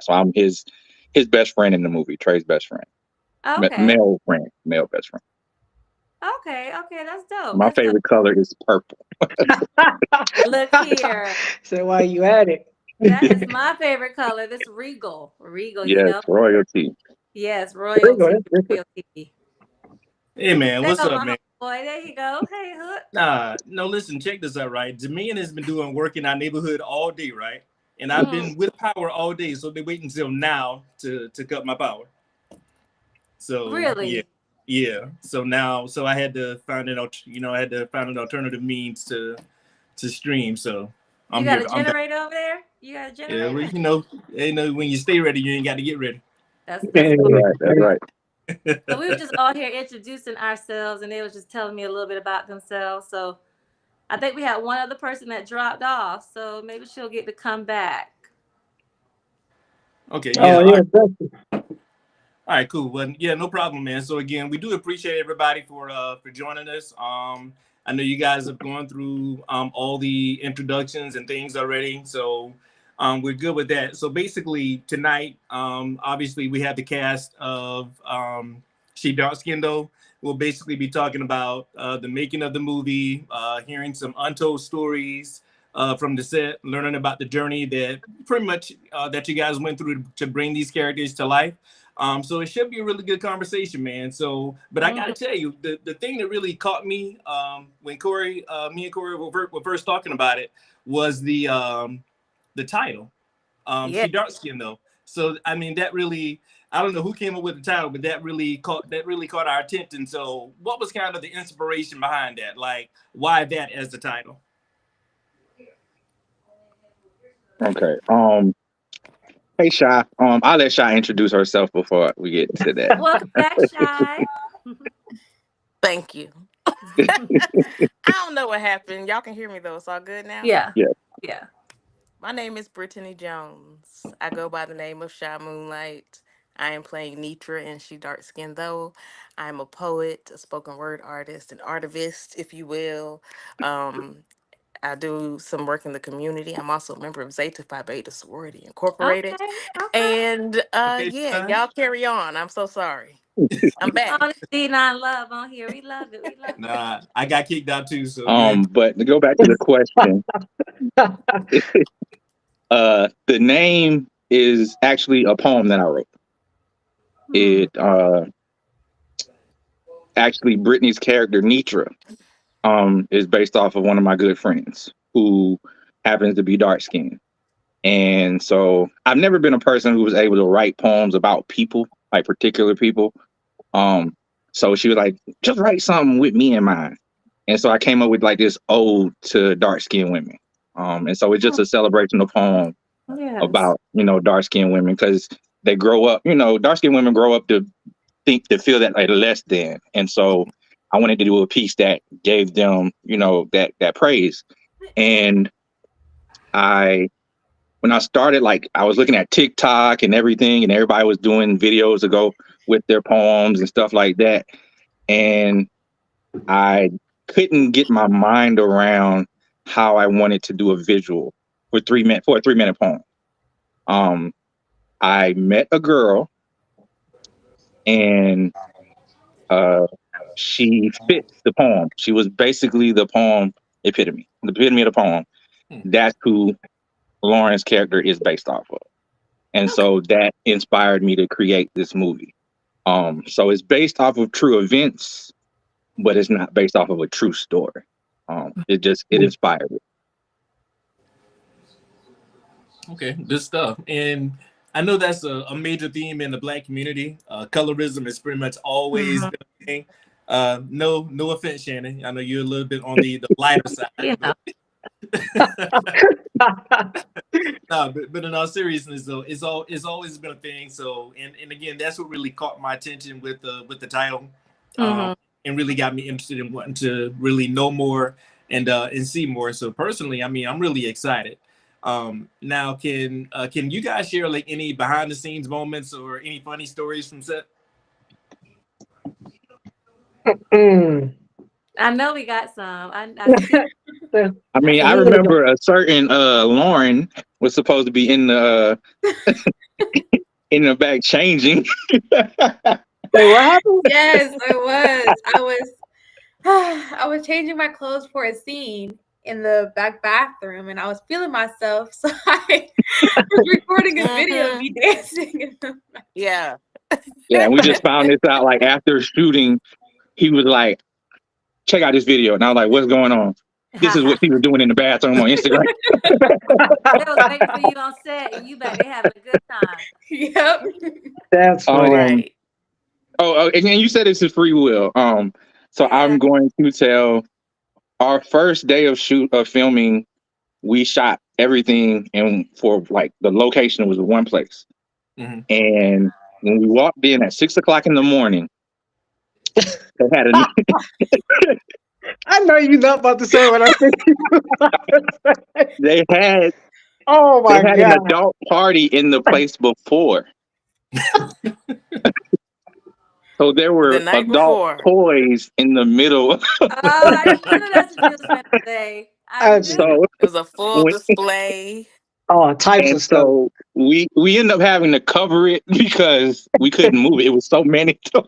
So I'm his best friend in the movie, Trey's best friend, Okay. male friend, male best friend. Okay. Okay. That's dope. My That's dope. favorite color is purple. Look here. So why you at it? That is my favorite color. This regal. Regal, you Yes, know? royalty. Yes, There you go. royalty. That's different. Royalty. Hey man, There what's go up, my man? homeboy. There you go. Hey, Hood. Nah, no, listen, check this out, right? Dominion has been doing work in our neighborhood all day, right? And I've Mm. been with power all day, so they wait until now to cut my power. So yeah, Really? yeah. So now, so I had to find I had to find an alternative means to stream. So You I'm got a here. I'm back. generator over there? You got a Yeah, well, generator? when you stay ready, you ain't got to get ready. That's Yeah, That's cool. right. That's right. So we were just all here introducing ourselves, and they was just telling me a little bit about themselves. So I think we had one other person that dropped off, so maybe she'll get to come back. Okay, oh yeah. All yeah, right. definitely. All right, cool. Well, yeah, no problem, man. So again, we do appreciate everybody for joining us. I know you guys have gone through all the introductions and things already, so we're good with that. So basically, tonight, obviously, we have the cast of She Dark Skinned Though. We'll basically be talking about the making of the movie, hearing some untold stories from the set, learning about the journey that pretty much that you guys went through to bring these characters to life. So it should be a really good conversation, man. So, but I gotta Mhm. tell you, the thing that really caught me when me and Corey were first talking about it was the title. Yeah. She dark skinned though, so I mean that really, I don't know who came up with the title, but that really caught our attention. So, what was kind of the inspiration behind that? Like, why that as the title? Okay. Hey Shy. I'll let Shy introduce herself before we get to that. Welcome back, Shy. Thank you. I don't know what happened. Y'all can hear me though. It's all good now. Yeah. Yeah. Yeah. My name is Brittany Jones. I go by the name of Shy Moonlight. I am playing Nitra and She Dark Skinned Though. I'm a poet, a spoken word artist, an artivist, if you will. Um, I do some work in the community. I'm also a member of Zeta Phi Beta Sorority Incorporated. Okay. Okay. And Okay, yeah, Shy. y'all carry on. I'm so sorry. I'm back. Honesty, not love on here. We love it. We love it. Nah, I got kicked out too. So go ahead. But to go back to the question, the name is actually a poem that I wrote. Hmm. It actually Brittany's character Nitra is based off of one of my good friends who happens to be dark skinned. And so I've never been a person who was able to write poems about people, like particular people. Um, so she was like, just write something with me in mind. And so I came up with like this ode to dark skinned women. And so it's just a celebrational poem Yes. about, dark skinned women because they grow up, dark skinned women grow up to feel that like less than. And so I wanted to do a piece that gave them, that praise. And I when I started, like I was looking at TikTok and everything, and everybody was doing videos to go with their poems and stuff like that. And I couldn't get my mind around how I wanted to do a visual for a 3 minute poem. Um, I met a girl and uh, she fit the poem. She was basically the epitome of the poem. Hmm. That's who Lauren's character is based off of. And Okay. so that inspired me to create this movie. So it's based off of true events, but it's not based off of a true story. It inspired it. Okay, good stuff. And I know that's a major theme in the Black community. Colorism has pretty much always Mhm. been a thing. No offense, Shannon. I know you're a little bit on the lighter side, You know. but no, but in all seriousness, though, it's always been a thing. So, and again, that's what really caught my attention with the title, um, Hmm. and really got me interested in wanting to really know more and see more. So personally, I mean, I'm really excited. Now, can you guys share like any behind the scenes moments or any funny stories from set? Mm. I know we got some. I see. So, I I mean, I see. here we go. remember a certain Lauren was supposed to be in the in the back changing. Wait, what happened? Yes, I was. I was changing my clothes for a scene in the back bathroom, and I was feeling myself, so I was recording a video of me dancing. In the Yeah. Yeah, and we just found this out like after shooting. He was like, "Check out this video," and I was like, "What's going on?" This is what he was doing in the bathroom on Instagram. They was waiting for you on set, and you bet they having a good time. Yep. That's funny. Right. And then you said this is free will. So Yeah. I'm going to tell our first day of filming, we shot everything, and for like the location was one place. Mhm. And when we walked in at 6 o'clock in the morning, they had a I know you're not about to say what I think you were about to say. they had Oh they my had an god. adult party in the place before. So there The were night adult before. toys in the middle. Oh, I knew that's what you was going to say. I knew. So It was a full when, display. Oh, types and of stuff. so we ended up having to cover it because we couldn't move it. It was so many toys.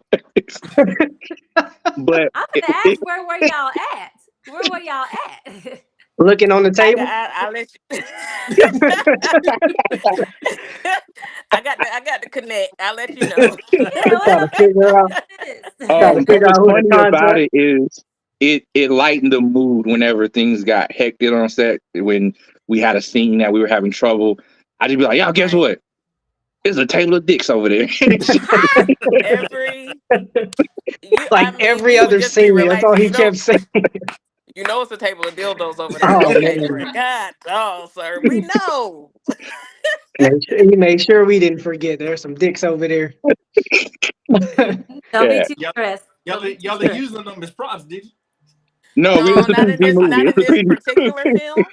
But I'm gonna ask, where were y'all at? Where were y'all at? Looking on the table. I'll let you. I got to connect. I'll let you know. Yeah, what Trying to else figure out. is Trying to What figure was out who the funny about contact. it is it lightened the mood whenever things got hectic on set. When we had a scene that we were having trouble, I just be like, "Y'all, guess Right. what? There's a table of dicks over there." Every Like every we would other just be scene. That's all relaxing. he kept saying. You know it's a table of dildos over there. Oh Okay, man. Brett. God, oh, sir, we know. He made sure we didn't forget. There's some dicks over there. Don't be Yeah. too Y'all, stressed. y'all, Don't be too y'all are stressed. using them as props, did you? No, No, it's a 3D movie. not It's in a this 3D. particular film.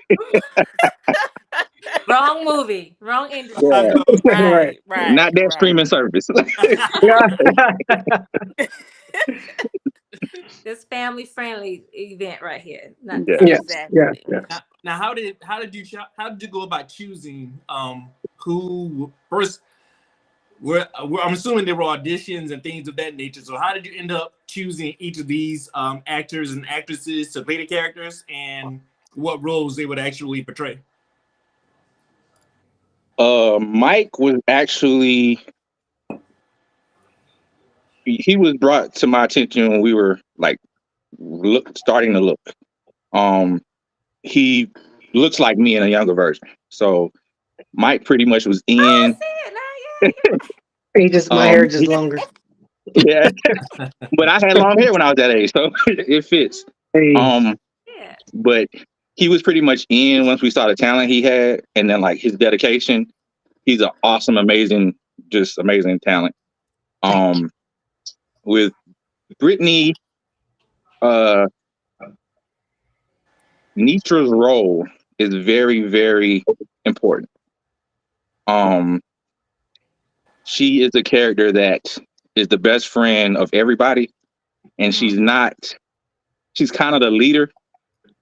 Wrong movie. Wrong industry. I Yeah, know. Right. not that streaming service. This family friendly event right here. Not Yeah. Yes. Yeah. Exactly. Yeah. Now, how did you go about choosing who first? I'm assuming there were auditions and things of that nature. So how did you end up choosing each of these actors and actresses to play the characters, and what roles they would actually portray? Mike was actually he was brought to my attention when we were like starting to look. Um, he looks like me in a younger version. So Mike pretty much was Oh, I in. see it now. Yeah. He just my hair just longer. Yeah, but I had long hair when I was that age, so it fits. Hey. Yeah. But he was pretty much in once we saw the talent he had, and then like his dedication. He's an awesome, amazing, just amazing talent. With Brittany, Nitra's role is very, very important. She is a character that is the best friend of everybody, and she's kind of the leader,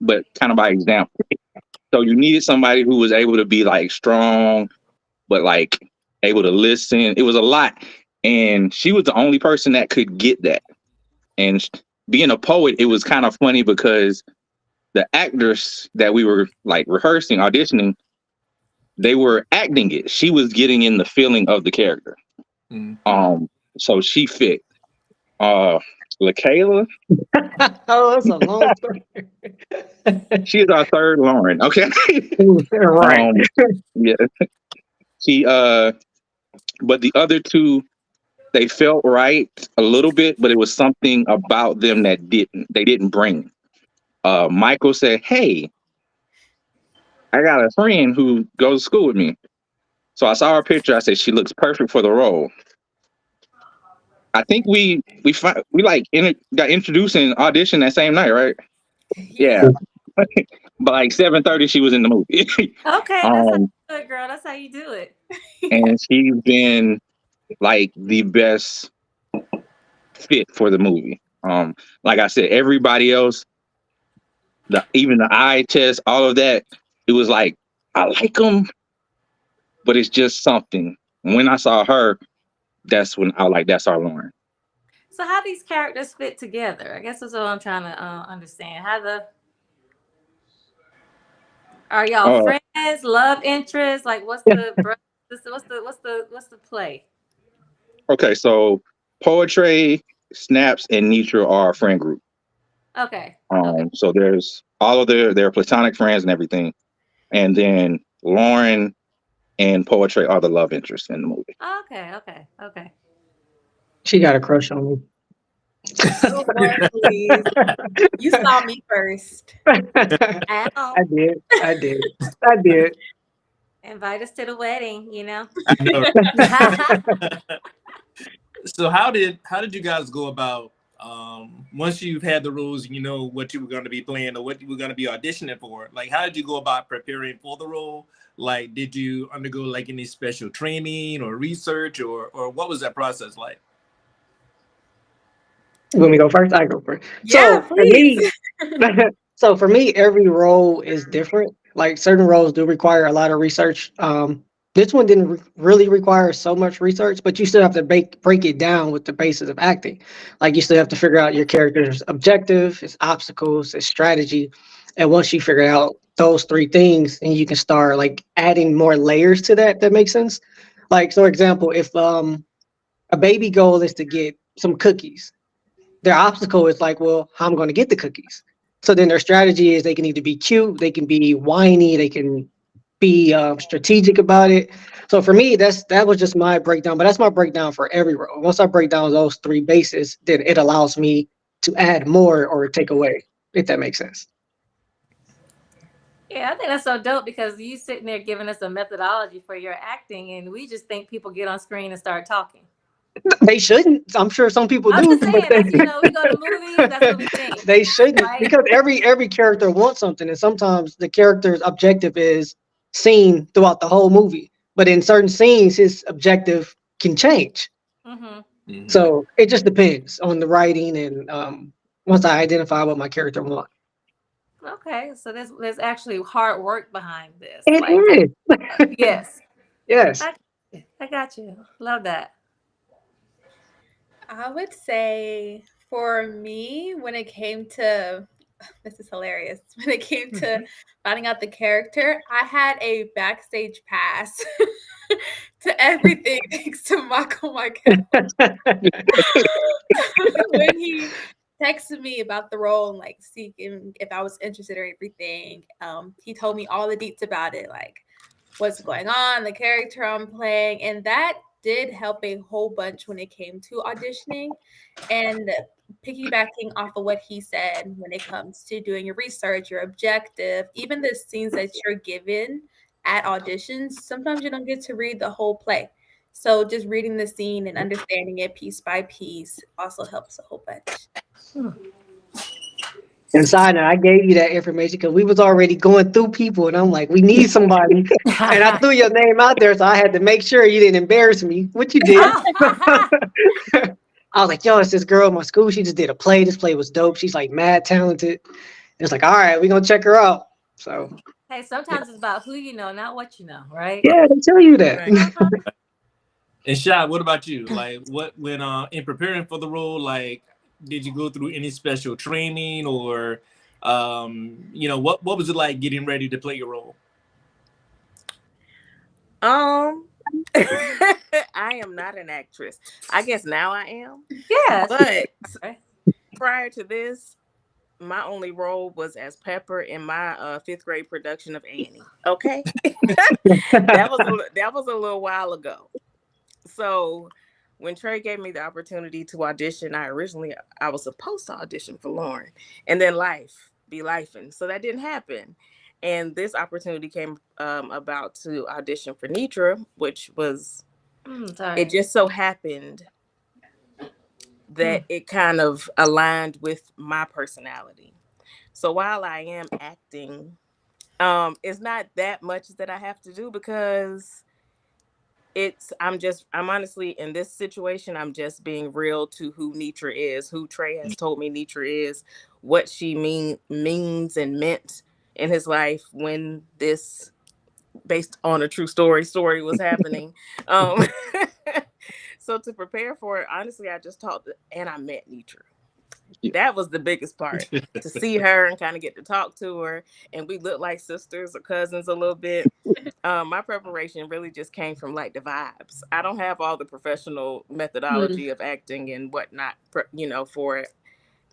but kind of by example. So you needed somebody who was able to be like strong, but like able to listen. It was a lot, and she was the only person that could get that. And being a poet, it was kind of funny because the actors that we were like rehearsing, auditioning, they were acting it. She was getting in the feeling of the character. So she fit. LaKayla, Oh, that's a long story. she is our third Lauren. Okay. Right. Yeah. She but the other two, they felt right a little bit, but it was something about them that they didn't bring. Michael said, "Hey, I got a friend who goes to school with me." So I saw her picture. I said, "She looks perfect for the role." I think we like got introduced in audition that same night, right? Yeah. But like 7:30, she was in the movie. Okay, that's how you do it, girl. That's how you do it. And she's been like the best fit for the movie. Like I said, everybody else, even the eye test, all of that, it was like I like them, but it's just something. when I saw her, that's when I was like, that's our Lauren. So how these characters fit together? I guess that's what I'm trying to understand. Are y'all Oh, friends, love interests? Like, what's the what's the play? okay. So Poetry, Snaps, and Nitra are a friend group. Okay. Okay. So there's all of their platonic friends and everything, and then Lauren and Poetry are the love interest in the movie. Okay. Okay. Okay. She got a crush on me. Oh Lord, please. You saw me first. I Ow. did. I did. I did. Invite us to the wedding, you know? I know. Okay. So how did you guys go about once you've had the roles, you know what you were going to be playing or what you were going to be auditioning for? Like, how did you go about preparing for the role? Like, did you undergo like any special training or research, or what was that process like? You want me to go first? I go first. Yeah, So for please. me, so for me, every role is different. Like certain roles do require a lot of research. This one didn't really require so much research, but you still have to break it down with the basis of acting. Like you still have to figure out your character's objective, its obstacles, its strategy, and once you figure out those three things, and you can start like adding more layers to that. That makes sense. Like, so example, if a baby goal is to get some cookies, their obstacle is like, well, how I'm going to get the cookies. So then their strategy is they can either be cute, they can be whiny, they can be strategic about it. So for me, that was just my breakdown, but that's my breakdown for every role. Once I break down those three bases, then it allows me to add more or take away, if that makes sense. Yeah, I think that's so dope because you sitting there giving us a methodology for your acting, and we just think people get on screen and start talking. They shouldn't. I'm sure some people I'm do, just but saying that's we go to movies, that's what we think, they shouldn't right? because every character wants something, and sometimes the character's objective is seen throughout the whole movie. But in certain scenes, his objective can change. Mm-hmm. Mhm. So it just depends on the writing and once I identify what my character wants. Okay, so there's actually hard work behind this. It Like, is. yes, Yes. I got you. Love that. I would say for me, when it came to this is hilarious. When it came to finding out the character, I had a backstage pass to everything thanks to Michael Michael. When he texted me about the role and like seeking if I was interested or everything, he told me all the deets about it, like what's going on, the character I'm playing, and that did help a whole bunch when it came to auditioning. And piggybacking off of what he said when it comes to doing your research, your objective, even the scenes that you're given at auditions, sometimes you don't get to read the whole play. So just reading the scene and understanding it piece by piece also helps a whole bunch. Inside, and I gave you that information because we was already going through people, and I'm like, we need somebody, and I threw your name out there, so I had to make sure you didn't embarrass me, which you did. Oh, I was like, yo, it's this girl in my school. She just did a play. This play was dope. She's like mad talented. It's like, all right, we're gonna check her out. So hey, sometimes it's about who you know, not what you know, right? Right, yeah, they tell you that. Right. Uh-huh. And Shai, what about you? Like, what when in preparing for the role, like, did you go through any special training or, what was it like getting ready to play your role? Um, I am not an actress. I guess now I am. Yes. But Okay. prior to this, my only role was as Pepper in my fifth grade production of Annie. Okay, that was a little while ago. So when Trey gave me the opportunity to audition, I was supposed to audition for Lauren, and then life be lifing, so that didn't happen. And this opportunity came about to audition for Nitra, which was it Sorry. just so happened that it kind of aligned with my personality. So while I am acting, it's not that much that I have to do because I'm honestly in this situation, I'm just being real to who Nitra is, who Trey has told me Nitra is, what she means and meant in his life when this based on a true story was happening. Um, so to prepare for it, honestly, I just talked and I met Nitra. That was the biggest part, to see her and kind of get to talk to her, and we look like sisters or cousins a little bit. My preparation really just came from like the vibes. I don't have all the professional methodology of acting and whatnot, for it.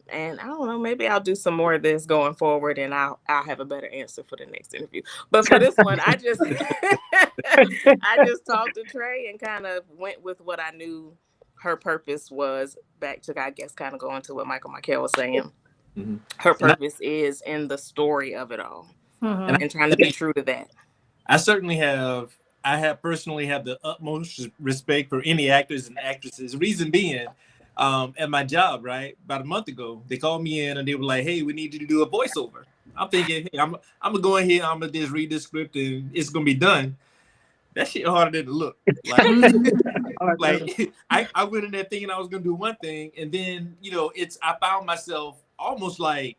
And I don't know, maybe I'll do some more of this going forward, and I'll have a better answer for the next interview. But for this one, I just I just talked to Trey and kind of went with what I knew her purpose was. Back to, I guess, kind of going to what Michael Michael was saying. Mm-hmm. Her purpose is in the story of it all, and trying to be true to that. I certainly have. I personally have the utmost respect for any actors and actresses. Reason being, at my job, right, about a month ago, they called me in and they were like, "Hey, we need you to do a voiceover." I'm thinking, "Hey, I'm gonna go in here, I'm gonna just read this script and it's gonna be done." That shit harder than it look. Like, I went in there thinking I was gonna do one thing, and then I found myself almost like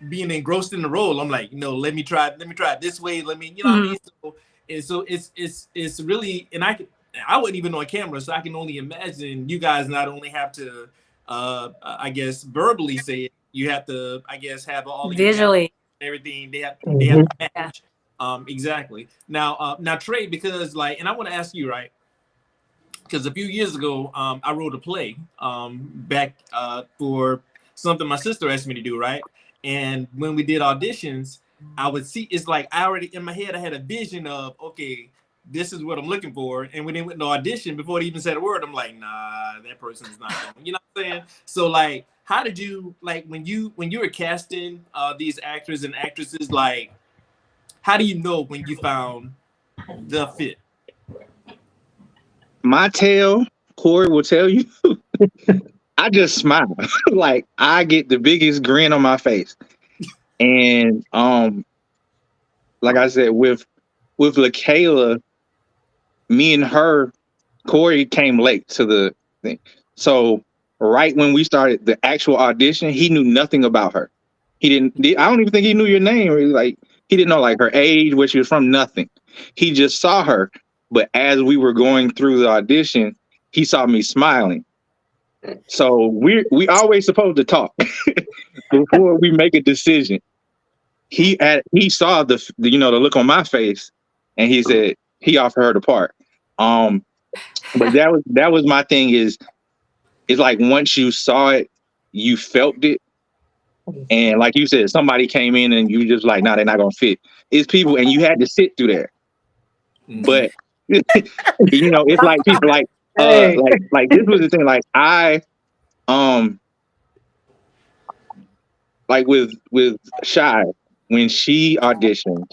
being engrossed in the role. I'm like, let me try it this way. Let me, what I mean? So it's really, and I wasn't even on camera, so I can only imagine you guys not only have to, I guess, verbally say it, you have to, I guess, have all of visually everything. They have to match. Exactly. Now Trey, because and I want to ask you, right? Because a few years ago, I wrote a play back for something my sister asked me to do, right? And when we did auditions, I would see, it's like I already in my head, I had a vision of, okay, this is what I'm looking for. And when they went to audition, before they even said a word, I'm like, nah, that person's not going. You know what I'm saying? So how did you, when you were casting these actors and actresses, how do you know when you found the fit? My tail, Corey will tell you, I just smile. I get the biggest grin on my face. And like I said, with LaKayla, me and her, Corey came late to the thing. So right when we started the actual audition, he knew nothing about her. I don't even think he knew your name. He didn't know her age, where she was from, nothing. He just saw her. But as we were going through the audition, he saw me smiling. So we always supposed to talk before we make a decision. He saw the look on my face, and he said he offered her the part. But that was my thing. It's like once you saw it, you felt it, and like you said, somebody came in and you just nah, they're not gonna fit. It's people, and you had to sit through that. But it's like people like this was the thing. I with Shy, when she auditioned,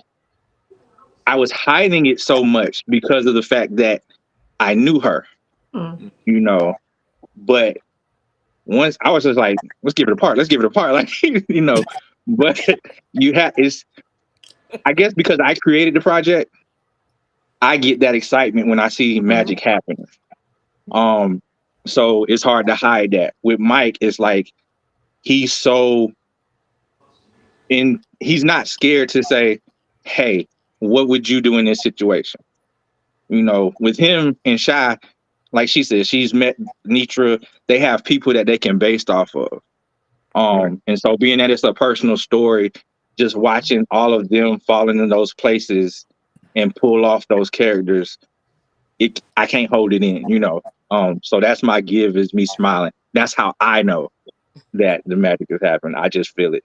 I was hiding it so much because of the fact that I knew her, but once I was just like, let's give it a part. But I guess because I created the project, I get that excitement when I see magic happening. So it's hard to hide that. With Mike, it's like, he's not scared to say, hey, what would you do in this situation? With him and Shy, like she said, she's met Nitra. They have people that they can base off of. And so being that it's a personal story, just watching all of them fall into those places and pull off those characters, I can't hold it in, So that's my give, is me smiling. That's how I know that the magic is happening. I just feel it.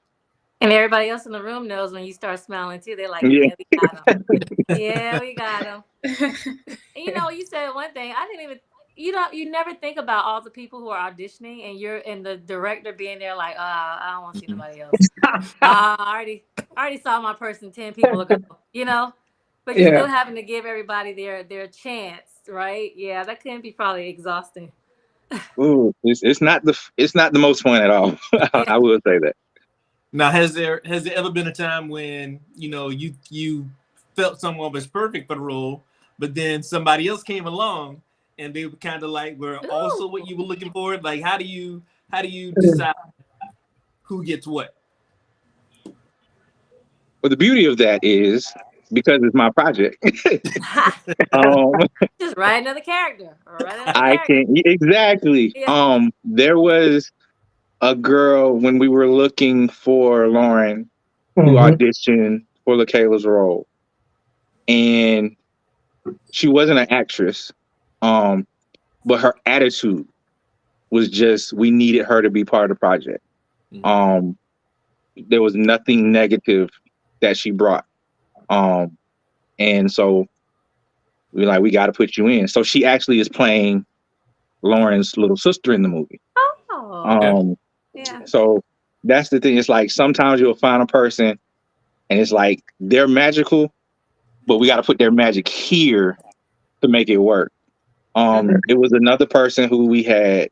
And everybody else in the room knows when you start smiling too. They're like, yeah, we got him. Yeah, we got him. You said one thing. I didn't even, you never think about all the people who are auditioning, and the director being there like, I don't want to see nobody else. I already saw my person 10 people ago, but you're still having to give everybody their chance, right? Yeah, that can be probably exhausting. Ooh, it's not the most fun at all. I will say that. Now, has there ever been a time when you felt someone was perfect for the role, but then somebody else came along and they were kind of were also what you were looking for? Like, how do you decide who gets what? Well, the beauty of that is because it's my project. um, Just write another character. Write another I character. can exactly. Yeah. There was a girl when we were looking for Lauren who Mhm. auditioned for LaKayla's role, and she wasn't an actress, but her attitude was just we needed her to be part of the project. Um, there was nothing negative that she brought, and so we were like, we got to put you in. So she actually is playing Lauren's little sister in the movie. Oh. Okay. Yeah. So that's the thing. It's like sometimes you'll find a person and it's like they're magical, but we got to put their magic here to make it work. It was another person who we had,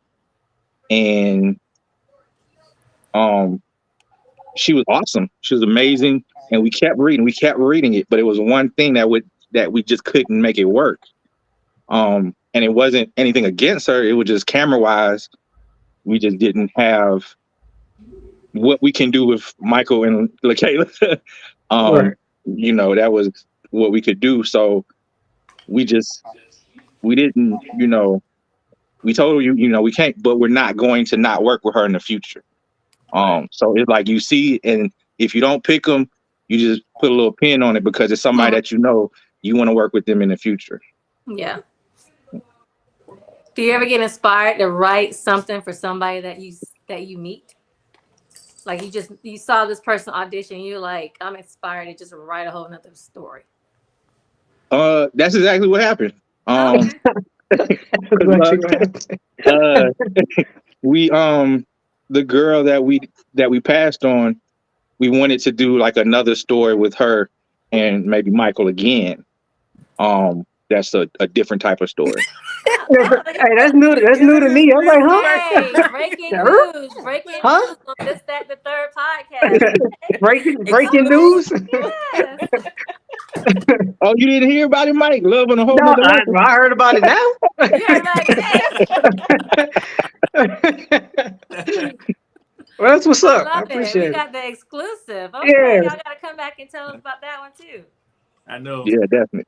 and um, she was awesome. She was amazing, and we kept reading it, but it was one thing that we just couldn't make it work. And it wasn't anything against her. It was just camera wise, we just didn't have what we can do with Michael and LaKayla. Right. That was what we could do. So we just we didn't, we told you, we can't, but we're not going to not work with her in the future. Right. So it's like you see, and if you don't pick them, you just put a little pin on it because it's somebody that you want to work with them in the future. Yeah. Do you ever get inspired to write something for somebody that you meet? Like you saw this person audition, you're like, I'm inspired to just write a whole nother story. That's exactly what happened. Okay. What you gonna say? uh, we the girl that we passed on, we wanted to do like another story with her and maybe Michael again. That's a different type of story. Hey, that's new. That's new to me. I'm like, huh? Hey, breaking Huh? news! Breaking Huh? news on this, that, the third podcast. Breaking news. Yes. Oh, you didn't hear about it, Mike? Love on a whole No, nother level. I heard about it now. You heard about it. Well, that's what's I up. I love it. We appreciate it. got the exclusive. Okay, Yeah. y'all got to come back and tell us about that one too. I know. Yeah, definitely.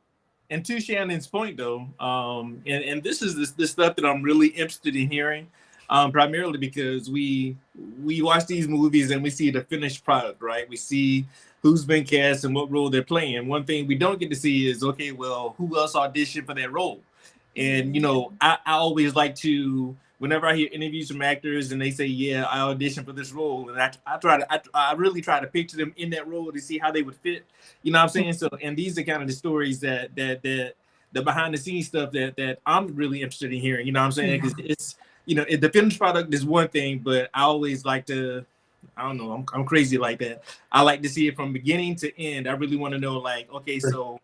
And to Shannon's point, though, and this is this stuff that I'm really interested in hearing, primarily because we watch these movies and we see the finished product, right? We see who's been cast and what role they're playing. One thing we don't get to see is, okay, well, who else auditioned for that role? And I always like to, whenever I hear interviews from actors and they say, yeah, I auditioned for this role, and I really try to picture them in that role to see how they would fit. You know what I'm saying? So, and these are kind of the stories that the behind the scenes stuff that I'm really interested in hearing. You know what I'm saying? Because it's the finished product is one thing, but I always like to, I don't know, I'm crazy like that. I like to see it from beginning to end. I really want to know, like, okay, so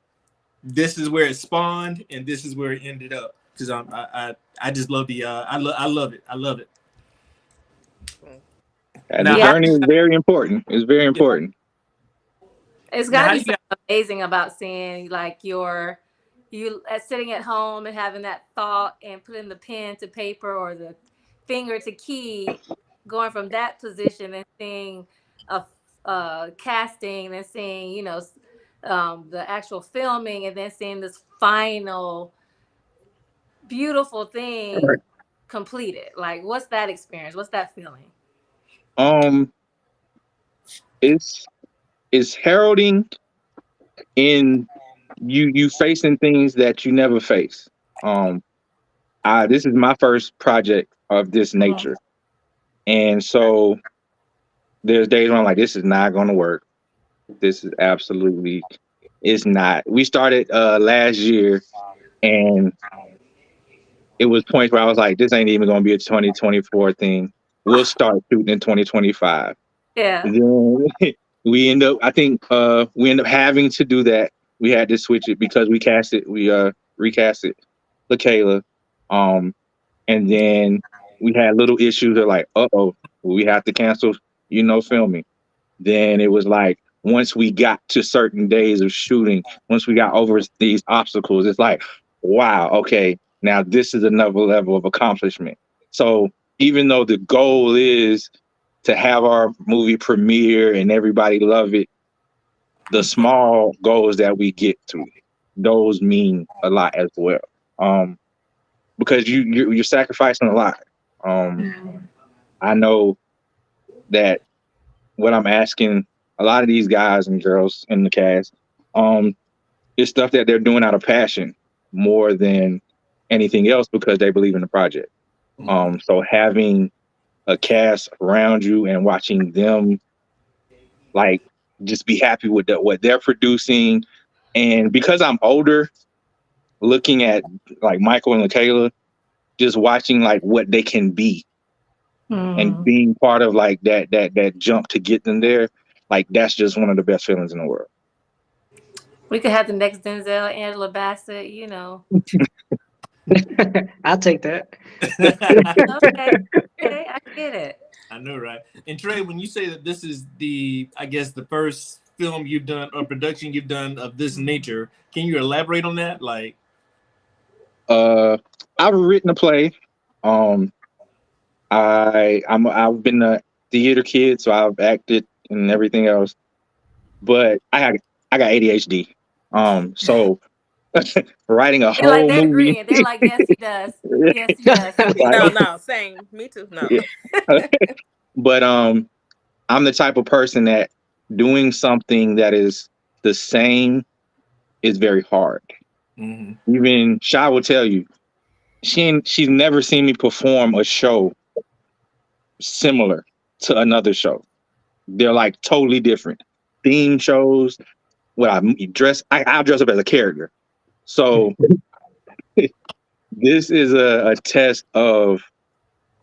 this is where it spawned and this is where it ended up. Because I just love the I love it. I love it. And Now, the journey is very important. It's very important. It's got to be something amazing about seeing like you sitting at home and having that thought and putting the pen to paper or the finger to key, going from that position and seeing a casting and seeing the actual filming and then seeing this final beautiful thing completed. Like, what's that experience? What's that feeling? It's heralding in you facing things that you never face. This is my first project of this nature, and so there's days when I'm like, this is not going to work. This is absolutely, it's not. We started last year, and it was points where I was like, this ain't even going to be a 2024 thing. We'll start shooting in 2025. Yeah. Then we end up, I think we end up having to do that. We had to switch it because we recast it, LaKayla. And then we had little issues of like, we have to cancel, filming. Then it was like, once we got to certain days of shooting, once we got over these obstacles, it's like, wow, okay, now this is another level of accomplishment. So even though the goal is to have our movie premiere and everybody love it, the small goals that we get to, those mean a lot as well. Because you're sacrificing a lot. I know that what I'm asking a lot of these guys and girls in the cast, is stuff that they're doing out of passion more than anything else because they believe in the project. So having a cast around you and watching them like just be happy with what they're producing, and because I'm older, looking at like Michael and LaKayla, just watching like what they can be and being part of like that jump to get them there, like that's just one of the best feelings in the world. We could have the next Denzel, Angela Bassett, you know. I'll take that. Okay, I get it. I know, right? And Trey, when you say that this is I guess the first film you've done or production you've done of this nature, can you elaborate on that? Like, I've written a play. I've been a theater kid, so I've acted and everything else. But I got ADHD. So writing a They're like, whole they're movie. agreeing. They're like, yes, he does. Yes, he does. No, same. Me too. No. But I'm the type of person that doing something that is the same is very hard. Even Shy will tell you, she's never seen me perform a show similar to another show. They're like totally different theme shows. What I'll dress up as a character. So this is a test of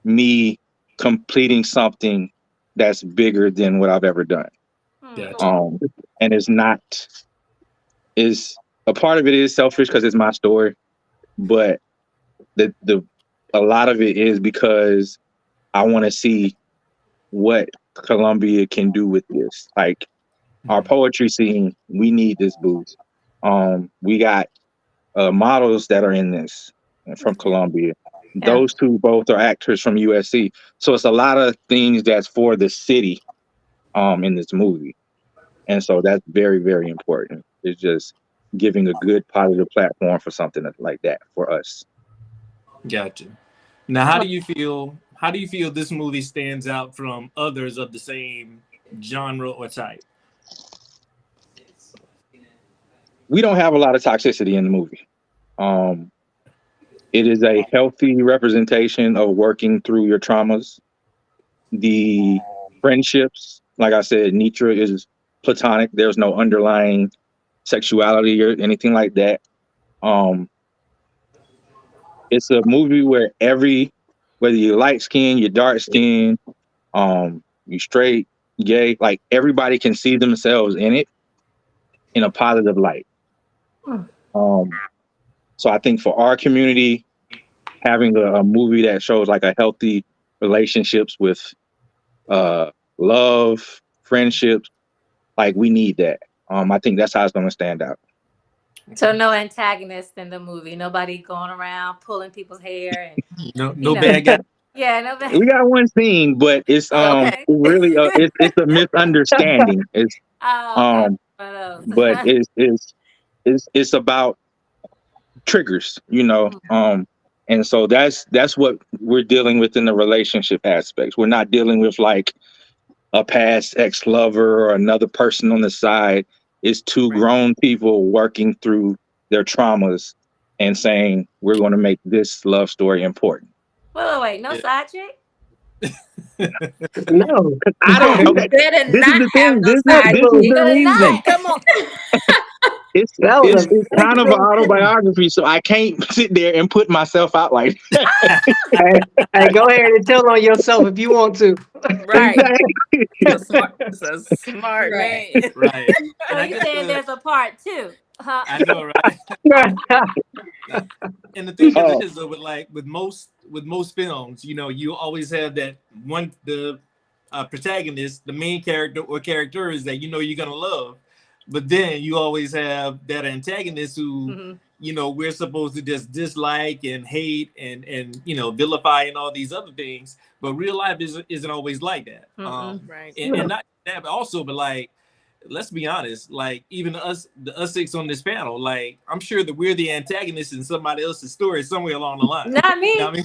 me completing something that's bigger than what I've ever done. And it's not, is a part of it is selfish because it's my story, but a lot of it is because I want to see what Columbia can do with this. Like our poetry scene, we need this boost. We got models that are in this from Columbia. Those two both are actors from USC. So it's a lot of things that's for the city in this movie. And so that's very, very important. It's just giving a good positive platform for something like that for us. Gotcha. Now, how do you feel this movie stands out from others of the same genre or type? We don't have a lot of toxicity in the movie. It is a healthy representation of working through your traumas. The friendships, like I said, Nitra is platonic. There's no underlying sexuality or anything like that. It's a movie where whether you're light skin, you're dark skin, you straight, gay, like everybody can see themselves in it in a positive light. So I think for our community, having a movie that shows like a healthy relationships with love, friendships, like we need that. I think that's how it's going to stand out. So no antagonist in the movie. Nobody going around pulling people's hair and no bad guy. Yeah, no bad. We got one scene, but it's really it's a misunderstanding. It's but it's about triggers, you know. And so that's what we're dealing with in the relationship aspects. We're not dealing with like a past ex-lover or another person on the side. It's two grown people working through their traumas and saying, we're going to make this love story important. Wait, no side chick? No. I don't. Okay. This is the thing. This is the reason. Come on. It's kind of an autobiography, so I can't sit there and put myself out like hey, go ahead and tell on yourself if you want to. Right. It's a smart man. Right. So you saying there's a part two? Huh? I know, right? And the thing is, though, with most films, you know, you always have that one, the protagonist, the main character or characters that you know you're gonna love. But then you always have that antagonist who, you know, we're supposed to just dislike and hate and you know, vilify and all these other things. But real life isn't always like that. Right. And not that, but also, but like let's be honest, like even us six on this panel, like I'm sure that we're the antagonists in somebody else's story somewhere along the line. Not me. You know what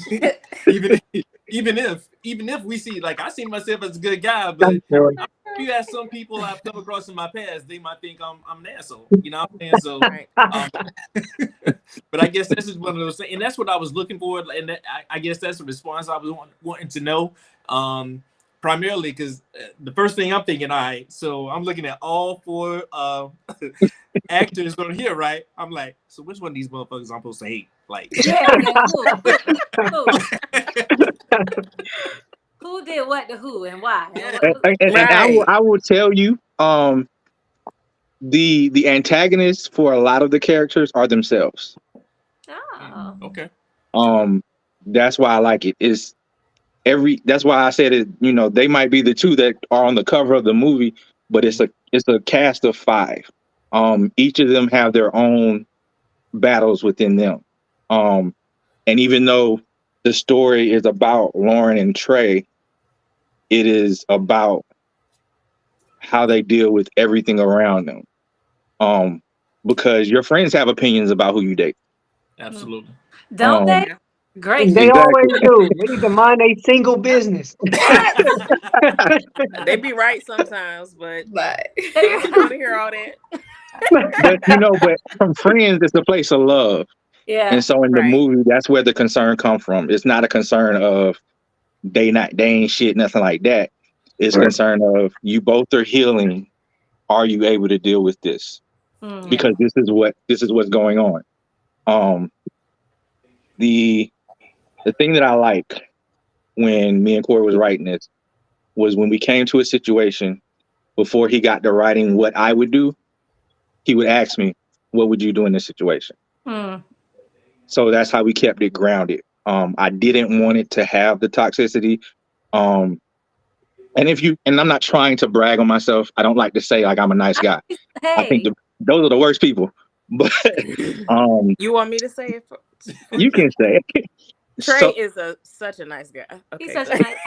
I mean? even if we see, like, I see myself as a good guy, but if you ask some people I've come across in my past, they might think I'm an asshole. You know what I'm saying? So, Right. but I guess this is one of those things, and that's what I was looking for, and I guess that's the response I was wanting to know. Primarily because the first thing I'm thinking, all right, so I'm looking at all four actors on here, right? I'm like, so which one of these motherfuckers I'm supposed to hate? Like, Yeah. Who did what to who and why? Yeah. And I will tell you, the antagonists for a lot of the characters are themselves. Oh. Okay. That's why I like it. That's why I said it, they might be the two that are on the cover of the movie, but it's a cast of 5. Each of them have their own battles within them. And even though the story is about Lauren and Trey, it is about how they deal with everything around them. Because your friends have opinions about who you date. Absolutely. Don't they? Great. They always do. They need to mind a single business. They be right sometimes, but But I don't want to hear all that. But from friends, it's a place of love. Yeah. And so in the Right. movie, that's where the concern comes from. It's not a concern of they ain't shit, nothing like that. It's concern of you both are healing. Are you able to deal with this? Because this is what's going on. The thing that I like when me and Corey was writing this was when we came to a situation before he got to writing what I would do, he would ask me, what would you do in this situation? So that's how we kept it grounded. I didn't want it to have the toxicity. And I'm not trying to brag on myself. I don't like to say like I'm a nice guy. Hey. I think those are the worst people. But You want me to say it? You can say it. Trey is such a nice guy. Okay, He's such a nice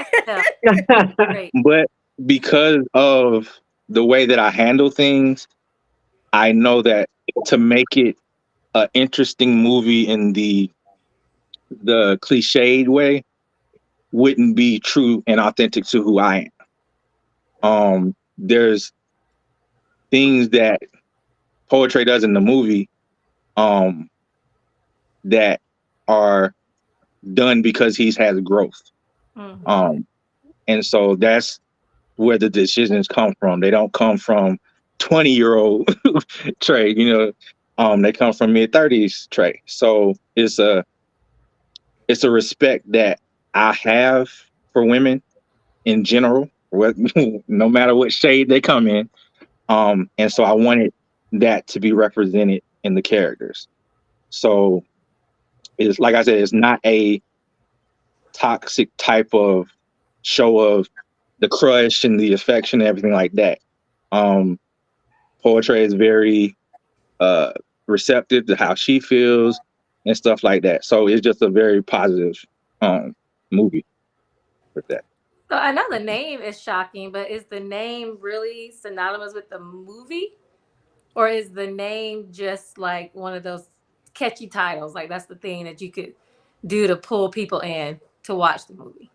guy. Great. But because of the way that I handle things, I know that to make it an interesting movie in the cliched way wouldn't be true and authentic to who I am. There's things that Poetry does in the movie that are done because he's has growth. And so that's where the decisions come from. They don't come from 20-year-old Trey, they come from mid-30s Trey. So it's a respect that I have for women in general, no matter what shade they come in. And so I wanted that to be represented in the characters. So it's like I said, it's not a toxic type of show of the crush and the affection and everything like that. Poetry is very receptive to how she feels and stuff like that. So it's just a very positive movie with that. So I know the name is shocking, but is the name really synonymous with the movie? Or is the name just like one of those catchy titles? Like that's the thing that you could do to pull people in to watch the movie.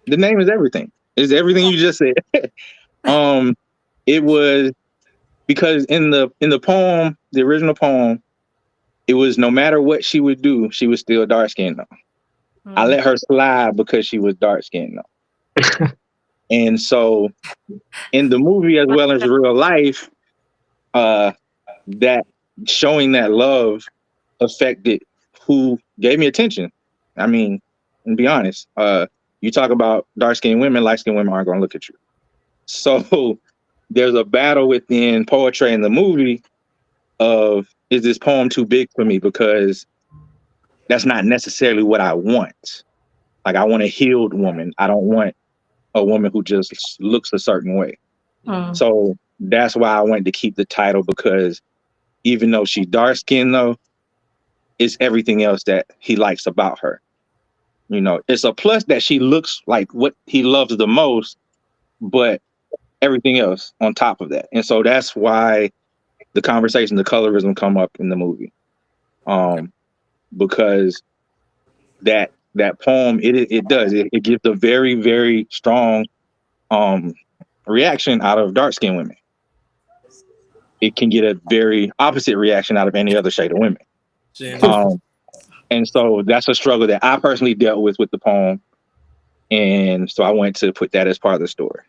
The name is everything. It's everything you just said. It was because in the poem, the original poem, it was no matter what she would do, she was still dark skinned though. I let her slide because she was dark skinned though. And so in the movie as well as real life, that showing that love affected who gave me attention. I mean, and be honest, you talk about dark skinned women, light skinned women aren't going to look at you. So there's a battle within Poetry in the movie of, is this poem too big for me? Because that's not necessarily what I want. Like I want a healed woman. I don't want a woman who just looks a certain way. So that's why I wanted to keep the title, because even though she's dark skinned though, it's everything else that he likes about her. It's a plus that she looks like what he loves the most, but everything else on top of that. And so that's why the conversation, the colorism come up in the movie. Because that poem, it does. It gives a very, very strong reaction out of dark skinned women. It can get a very opposite reaction out of any other shade of women. And so that's a struggle that I personally dealt with the poem. And so I wanted to put that as part of the story.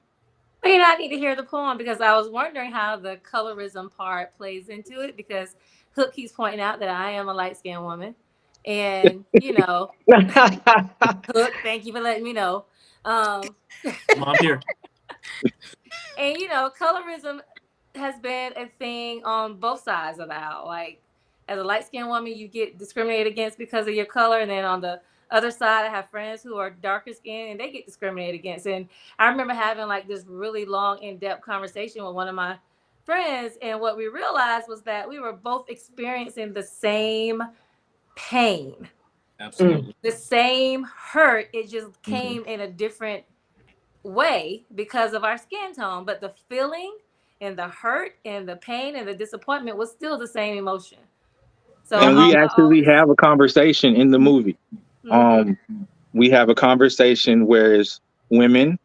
Well, I need to hear the poem because I was wondering how the colorism part plays into it, because Hook keeps pointing out that I am a light-skinned woman. And, Hook, thank you for letting me know. I'm here. And, colorism has been a thing on both sides of the aisle. Like, as a light-skinned woman, you get discriminated against because of your color. And then on the other side, I have friends who are darker skinned and they get discriminated against. And I remember having like this really long, in-depth conversation with one of my friends. And what we realized was that we were both experiencing the same pain. Absolutely. The same hurt. It just came in a different way because of our skin tone. But the feeling and the hurt and the pain and the disappointment was still the same emotion. So and we actually have a conversation in the movie. We have a conversation where it's women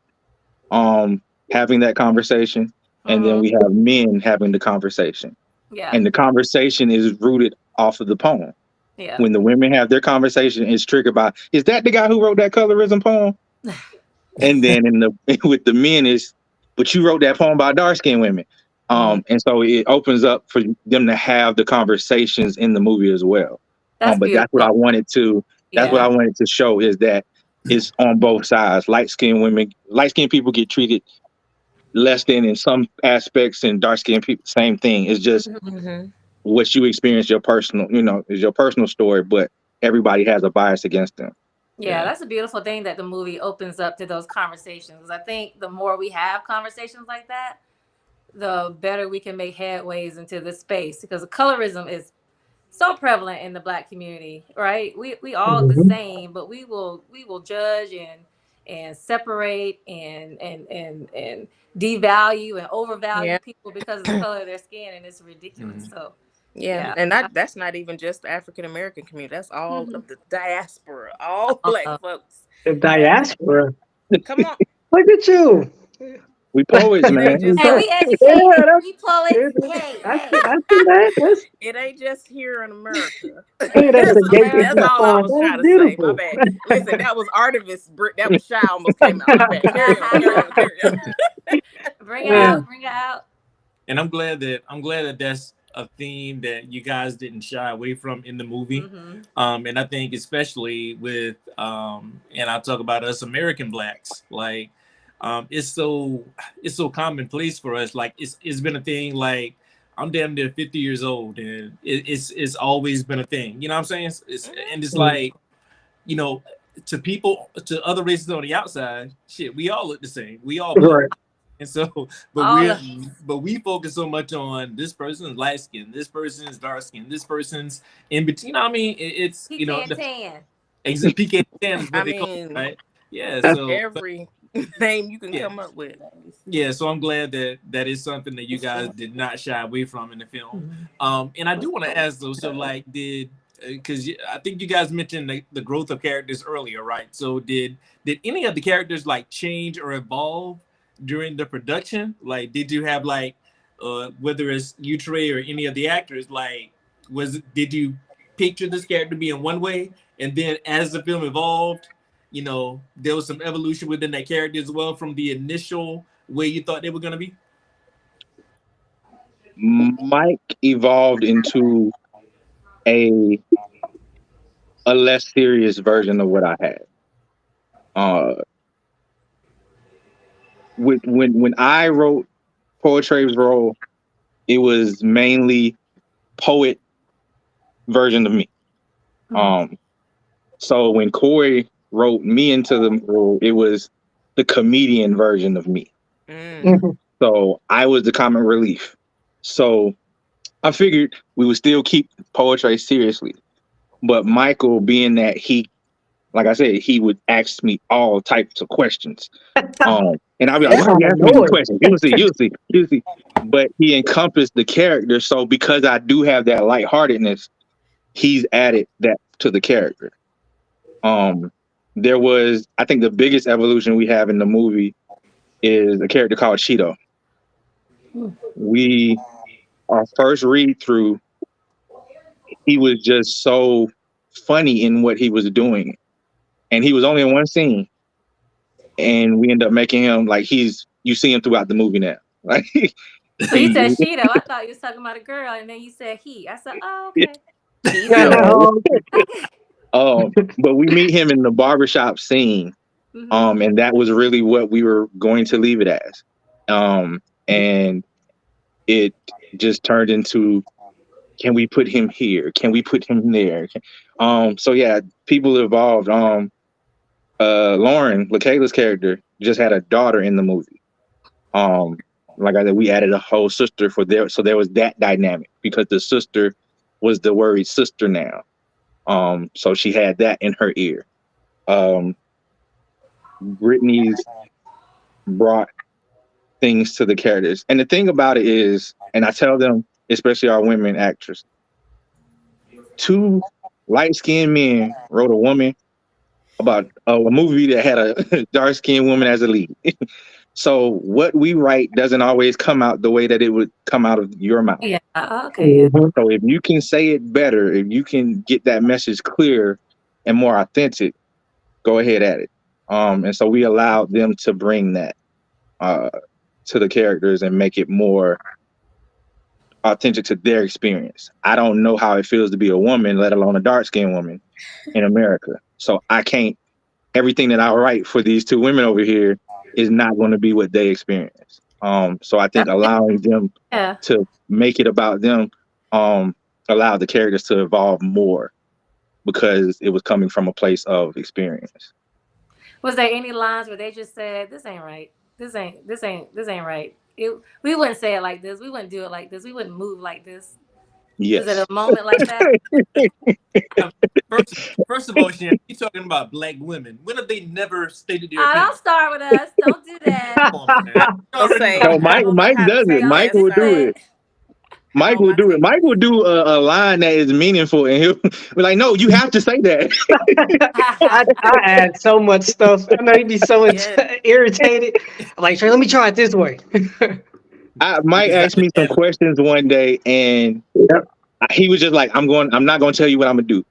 having that conversation, and then we have men having the conversation. Yeah. And the conversation is rooted off of the poem. Yeah. When the women have their conversation, it's triggered by, is that the guy who wrote that colorism poem? And then with the men is, but you wrote that poem about dark skinned women. And so it opens up for them to have the conversations in the movie as well. But that's what I wanted to, what I wanted to show, is that it's on both sides. Light skinned people get treated less than in some aspects, and dark skinned people, same thing. It's just what you experience, your personal, is your personal story, but everybody has a bias against them. Yeah, that's a beautiful thing that the movie opens up to those conversations. I think the more we have conversations like that, the better we can make headways into this space, because colorism is so prevalent in the Black community, right? We all the same, but we will judge and separate and devalue and overvalue people because of the color of their skin, and it's ridiculous. So and that's not even just the African American community. That's all of the diaspora, all Black folks. The diaspora. Come on, look at you. We poets, man. Hey, we educated. We poets. Hey, I see that. It ain't just here in America. Hey, that's all I was trying to say. My bad. Listen, that was Artemis. That was Shy almost came out. My bad. Carry on. Bring it out. Bring it out. And I'm glad that that's a theme that you guys didn't shy away from in the movie. And I think especially with and I'll talk about us American Blacks, like it's so commonplace for us. Like it's been a thing. Like I'm damn near 50 years old, and it's always been a thing. You know what I'm saying? It's like, to people, to other races on the outside, shit, we all look the same. We all Black. And so, but we focus so much on this person's light skin, this person's dark skin, this person's in between. I mean, it's tan. PK tan is what they call it, right? Yeah. So every name you can come up with. Yeah. So I'm glad that is something that you guys did not shy away from in the film. And I do want to ask though, so like because I think you guys mentioned the growth of characters earlier, right? So did any of the characters like change or evolve during the production? Like, did you have like whether it's you, Trey, or any of the actors, like did you picture this character being one way, and then as the film evolved, there was some evolution within that character as well from the initial way you thought they were going to be? Mike evolved into a less serious version of what I had. When I wrote Poetry's role, it was mainly poet version of me. So when Corey wrote me into the role, it was the comedian version of me. So I was the comic relief. So I figured we would still keep Poetry seriously, but Michael, being that he like I said, he would ask me all types of questions. And I'd be like, That why are sounds you asking me these annoying. questions? You'll see. But he encompassed the character. So because I do have that lightheartedness, he's added that to the character. Um, there was, I think the biggest evolution we have in the movie is a character called Cheeto. We, our first read through, he was just so funny in what he was doing. And he was only in one scene. And we end up making him like you see him throughout the movie now. Like So you said Cheeto. I thought you was talking about a girl, and then you said he. I said, oh, okay. yeah. Oh, But we meet him in the barbershop scene. And that was really what we were going to leave it as. And it just turned into, can we put him here? Can we put him there? So yeah, people evolved. Lauren, LaKayla's character, just had a daughter in the movie. Like I said, we added a whole sister for there, so there was that dynamic because the sister was the worried sister now. So she had that in her ear. Brittany's brought things to the characters, and the thing about it is, and I tell them, especially our women actors, 2 light-skinned men wrote a woman about a movie that had a dark-skinned woman as a lead. So what we write doesn't always come out the way that it would come out of your mouth. Yeah. Okay. Yeah. So if you can say it better, if you can get that message clear and more authentic, go ahead at it. And so we allowed them to bring that to the characters and make it more authentic to their experience. I don't know how it feels to be a woman, let alone a dark-skinned woman in America. So I can't. Everything that I write for these 2 women over here is not going to be what they experience. So I think allowing them to make it about them allowed the characters to evolve more because it was coming from a place of experience. Was there any lines where they just said, "This ain't right. This ain't right"? We wouldn't say it like this. We wouldn't do it like this. We wouldn't move like this. Yes. Was it a moment like that? First of all, Shannon, you're talking about Black women. When have they never stated their opinion? Don't start with us. Don't do that. Come on, man. I'll say, No, I don't know Mike how to does it. take Mike that will do side. it. Mike will do it. Mike will do a line that is meaningful, and he'll be like, "No, you have to say that." I add so much stuff. I know he'd be so irritated. I'm like, Trey, let me try it this way. Mike asked me some questions one day, and he was just like, I'm not going to tell you what I'm going to do.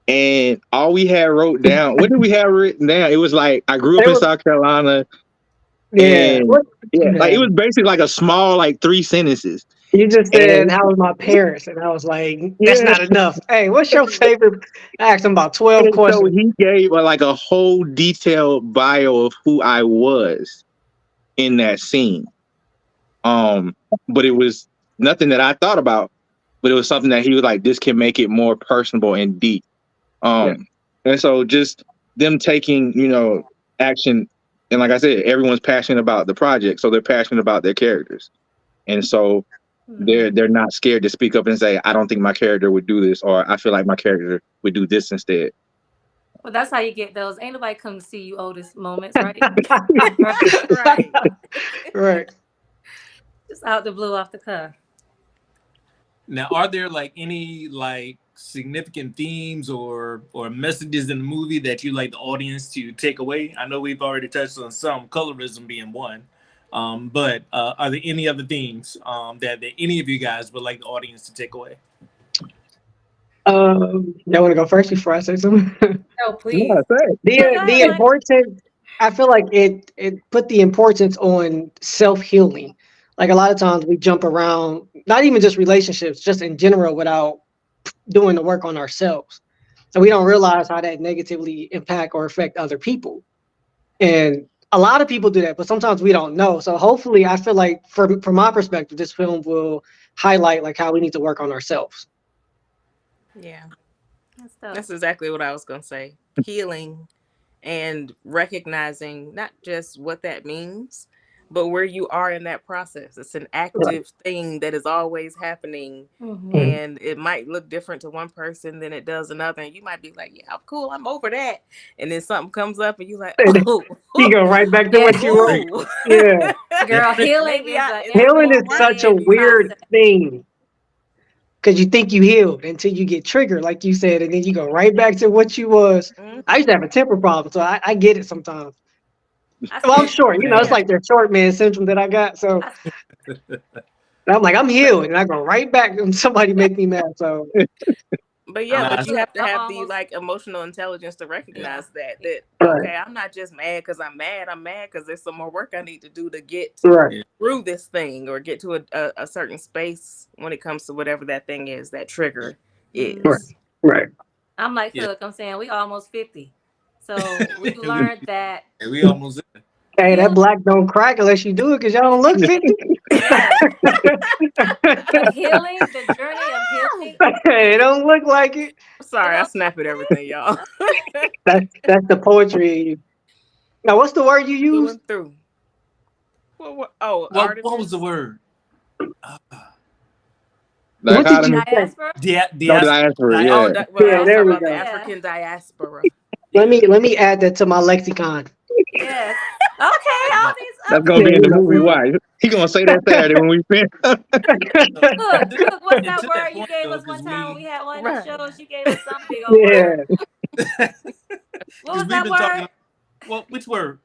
And all we had wrote down, what did we have written down? It was like, I grew up in South Carolina. Yeah. Like it was basically like a small, like 3 sentences. You just said, how was my parents? And I was like, that's not enough. Hey, what's your favorite? I asked him about 12 questions. So he gave like a whole detailed bio of who I was in that scene. But it was nothing that I thought about, but it was something that he was like, this can make it more personable and deep. And so just them taking, action. And like I said, everyone's passionate about the project. So they're passionate about their characters. And so they're not scared to speak up and say, I don't think my character would do this, or I feel like my character would do this instead. Well, that's how you get those. Ain't nobody come to see you oldest moments, right? Right. Right. Just out the blue, off the cuff. Now, are there like any like significant themes or messages in the movie that you like the audience to take away? I know we've already touched on some, colorism being one. But are there any other themes that any of you guys would like the audience to take away? Y'all want to go first before I say something? No, please. The importance, I feel like it put the importance on self-healing. Like a lot of times we jump around, not even just relationships, just in general, without doing the work on ourselves. So we don't realize how that negatively impact or affect other people. And a lot of people do that, but sometimes we don't know. So hopefully, I feel like from my perspective, this film will highlight like how we need to work on ourselves. Yeah, that's exactly what I was gonna say. Healing and recognizing not just what that means, but where you are in that process. It's an Right. active thing that is always happening. Mhm. And it might look different to one person than it does another. And you might be like, yeah, I'm cool, I'm over that. And then something comes up and you're like, And oh, you go right back to Yeah. what you were. ooh. Yeah. Girl, healing Maybe is a it's Healing more is such a work. everyday weird process. thing because you think you healed until you get triggered, like you said, and then you go right back to what you was. I used Hmm. to have a temper problem, so I get it sometimes. I Well, I'm still short, it's Man. like the short man syndrome that I got. So I, I'm like, I'm healed, and I go right back when somebody make me mad. So But yeah, I'm but Nah, you look, have to I'm have the almost like emotional intelligence to yeah. recognize that right, okay, I'm not just mad because I'm mad. I'm mad because there's some more work I need to do to get right, yeah. through this thing or get to a certain space when it comes to whatever that thing is, that trigger Mm, right, is. right. I'm like, Yeah. look, I'm saying we almost 50. So we learned that And we almost there. Hey, that healing, black don't crack unless you do it because y'all don't look 50. yes, but healing, the journey of healing, It don't look like it. it Sorry, I don't snap at everything, y'all. That's the poetry in you. Now, what's the word you Through use? and through. Oh, What was the artifice. word? Uh, What did you Dichotomy. say? diaspora. No, the diaspora. answer, Oh, yeah. well, I Yeah, was there talking we about the go. Yeah. African diaspora. Yeah. Let me add that to my lexicon. Yes. Okay, Nah. all That's these gonna Yeah, be in the you movie. okay. Why? He gonna say that Saturday when we finish. So, Look, look, what's and that to word that you point gave though, us because one time when we had one of these Right. shows? You gave us some big old word. yeah. What because was we've that been word? talking. Well, which word?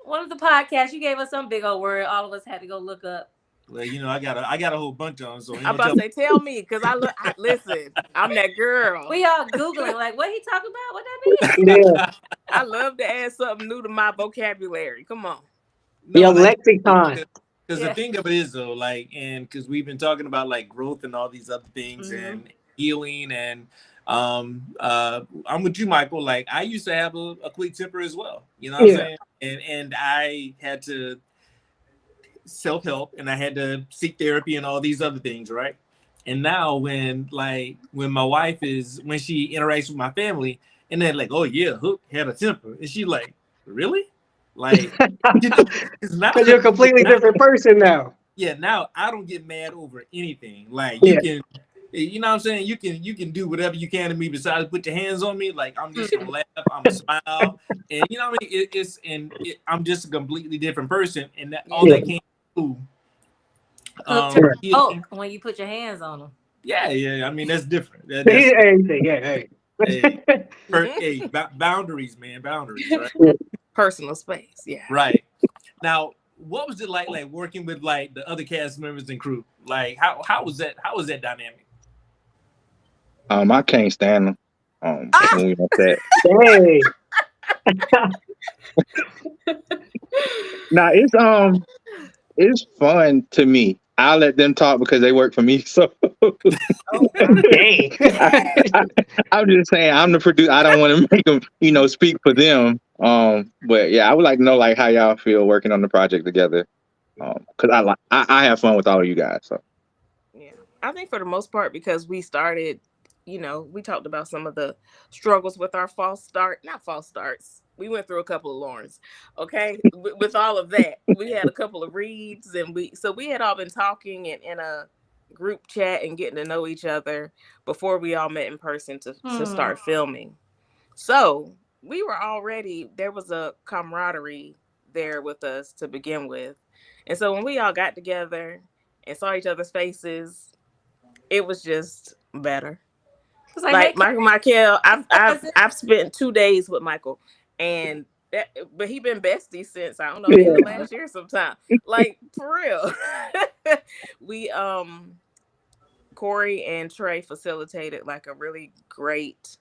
One of the podcasts, you gave us some big old word. All of us had to go look up. Well, I got a whole bunch on, so ain't I'm no about telling. to say, tell me, because listen, I'm that girl. We all Googling, like, what he talking about? What that mean? Yeah. I love to add something new to my vocabulary. Come on. No, Your and I get you lexicon. because the Yeah. thing of it is though, like, and because we've been talking about like growth and all these other things Mm-hmm. and healing and I'm with you, Michael. Like I used to have a quick temper as well. You know what I'm Yeah. saying? And I had to self help and I had to seek therapy and all these other things, right? And now when my wife is when she interacts with my family and they're like, oh yeah, Hook had a temper, and she like, really? Like, you know, because now, Because you're a completely now, different person now. yeah, now I don't get mad over anything. Like you Yeah. can, you know what I'm saying? You can do whatever you can to me besides put your hands on me. Like I'm just gonna laugh, I'm gonna smile, and you know what I mean. I'm just a completely different person, and that all Yeah. Yeah. that came through Hook turned Right. oak when you put your hands on them. yeah, yeah. I mean, that's different. That's Anything. Yeah. Hey. a boundaries, man, boundaries, right? Personal space. Yeah. Right. Now, what was it like working with like the other cast members and crew? Like, how was that? How was that dynamic? I can't stand them. Ah! When we on set. Hey. Now it's fun to me. I let them talk because they work for me. So Oh, dang. I, I, I'm just saying I'm the producer. I don't want to make them, speak for them. But yeah, I would like to know like how y'all feel working on the project together. Because I have fun with all of you guys. So Yeah. I think for the most part, because we started, we talked about some of the struggles with our not false starts. We went through a couple of Lawrence. Okay. With all of that, we had a couple of reads and we had all been talking and in a group chat and getting to know each other before we all met in person to Hmm. start filming. So there was a camaraderie there with us to begin with. And so when we all got together and saw each other's faces, it was just better. It's like, hey, Like Michael, I've cousin. I've spent 2 days with Michael, and but he been bestie since I don't know the end of Yeah. last year sometime. Like for real, we Corey and Trey facilitated like a really great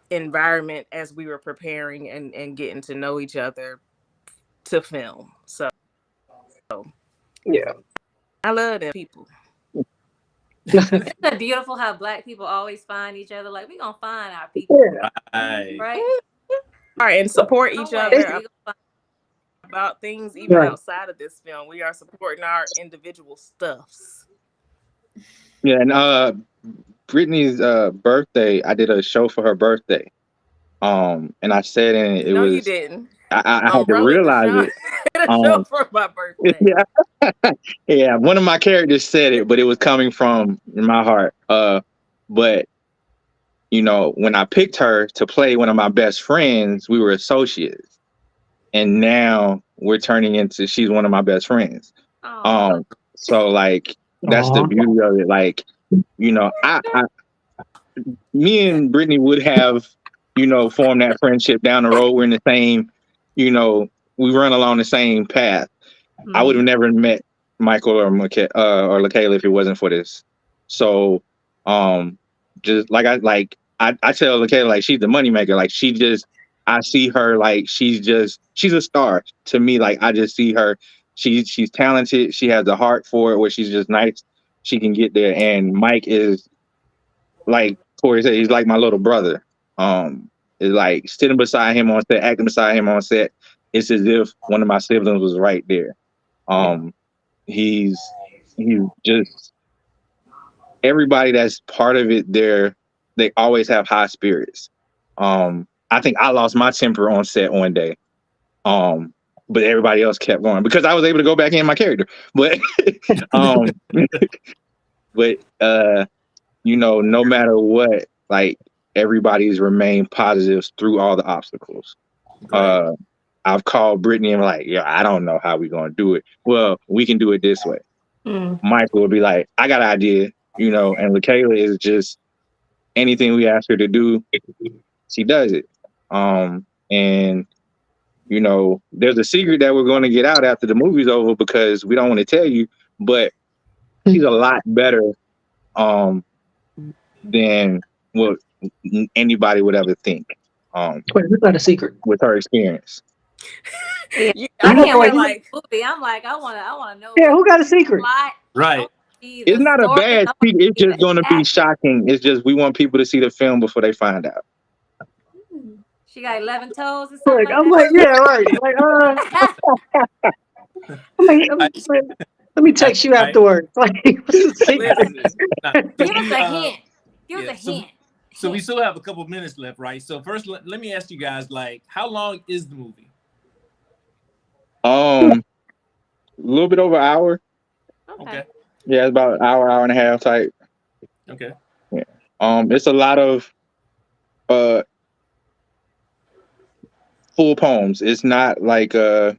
environment as we were preparing and getting to know each other to film. So Yeah. I love them people. Isn't it beautiful how black people always find each other? Like, we gonna find our people, Yeah. Right. right? All right, and support Some each way It's, other we gonna about things even right. outside of this film. We are supporting our individual stuffs. yeah, and Brittany's birthday, I did a show for her birthday. And I said in it, it No, you was didn't. I had to Umbrella realize Deshaun. it. a show for my birthday. Yeah, one of my characters said it, but it was coming from my heart. But you know, when I picked her to play one of my best friends, we were associates, and now we're turning into she's one of my best friends. Aw. So like that's the Aw. beauty of it. Like, you know, me and Brittany would have, you know, formed that friendship down the road. We're in the same, you know, we run along the same path. I would have never met Michael or LaKayla if it wasn't for this. So, just like I tell LaKayla like she's the moneymaker. Like she just, I see her like she's a star to me. Like I just see her. She's talented. She has the heart for it. Where she's just nice. She can get there. And Mike is like Corey said. He's like my little brother. It's like sitting beside him on set, acting beside him on set. It's as if one of my siblings was right there. He's just everybody that's part of it. They always have high spirits. I think I lost my temper on set one day. But everybody else kept going because I was able to go back in my character. But but you know, no matter what, like everybody's remained positive through all the obstacles. I've called Brittany and like, yeah, I don't know how we're gonna do it. Well, we can do it this way. Michael would be like, I got an idea, you know, and LaKayla is just anything we ask her to do, she does it. And you know, there's a secret that we're going to get out after the movie's over because we don't want to tell you, but she's a lot better than what anybody would ever think. Wait, who got a secret? With her experience. I can't wait like movie. I'm like, I wanna know. Yeah, who got a secret? Right. It's not a bad secret. It's just going to be shocking. It's just we want people to see the film before they find out. She got 11 toes or something. I'm like, yeah, right. Like, let me text you afterwards. Like, what's the secret? Give us a hint. Give us a hint. So we still have a couple minutes left, right? So first, let me ask you guys, like, how long is the movie? A little bit over an hour. Okay. Yeah, it's about an hour and a half type. Okay. Yeah. It's a lot of full poems. It's not like I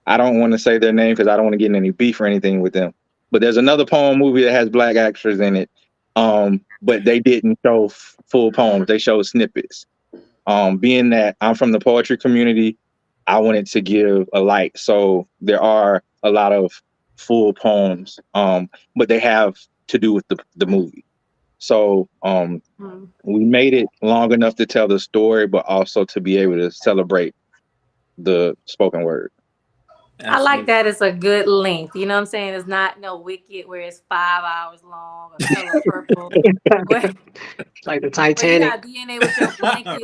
don't want to say their name because I don't want to get in any beef or anything with them. But there's another poem movie that has black actors in it. But they didn't show full poems. They showed snippets. Being that I'm from the poetry community, I wanted to give a light. So there are a lot of full poems, but they have to do with the movie. So we made it long enough to tell the story, but also to be able to celebrate the spoken word. Absolutely. I like that. It's a good length. You know what I'm saying? It's not no Wicked where it's 5 hours long or Color Purple. Like the Titanic. You got DNA with your blanket,